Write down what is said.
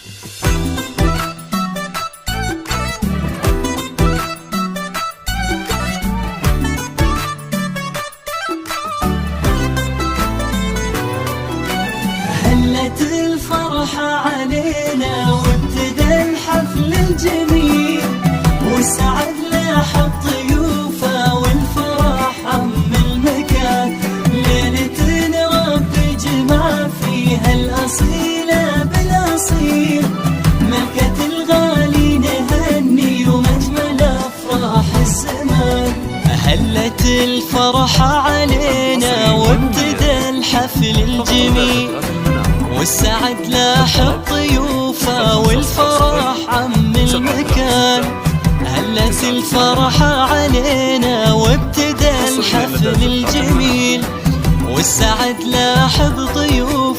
هلت الفرحة علينا وابتدى الحفل الجميل، والسعد لاح الضيوفة والفرح عم المكان. ليلة رب جمع فيها الأصيلة بالأصيل، ملكة الغالي نهني ومجمل أفراح الزمان. هلت الفرحة علينا وابتدى الحفل الجميل، والسعد لاح الضيوفة والفرح عم المكان. هلت الفرحة علينا وابتدى الحفل الجميل، والسعد لاح الضيوفة